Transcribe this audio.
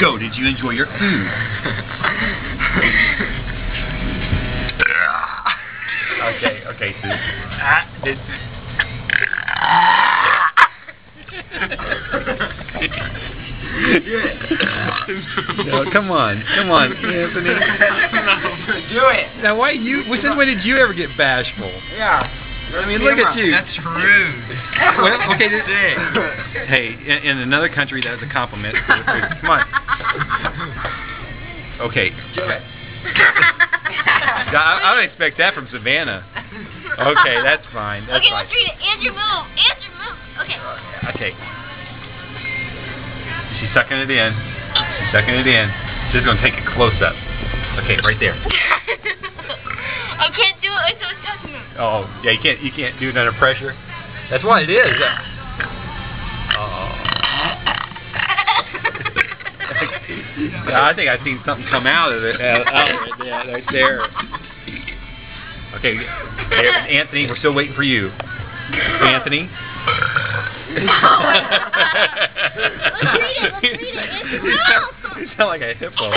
Go. Did you enjoy your food? Okay, Sue. No, come on, Anthony. Do it. Now, why you? When did you ever get bashful? Yeah. I mean, look at you. That's rude. Well, okay. Hey, in another country, that's a compliment. Come on. Okay. Do it. I don't expect that from Savannah. Okay, that's fine. That's okay, fine. let's read it. Andrew, move. Okay. Okay. She's sucking it in. She's going to take a close-up. Okay, right there. I can't do it until it's touching me. Oh, yeah, you can't do it under pressure. That's what it is. I think I've seen something come out of it. Right there. Okay, Anthony, we're still waiting for you. Anthony? Let's read it. You sound like a hippo.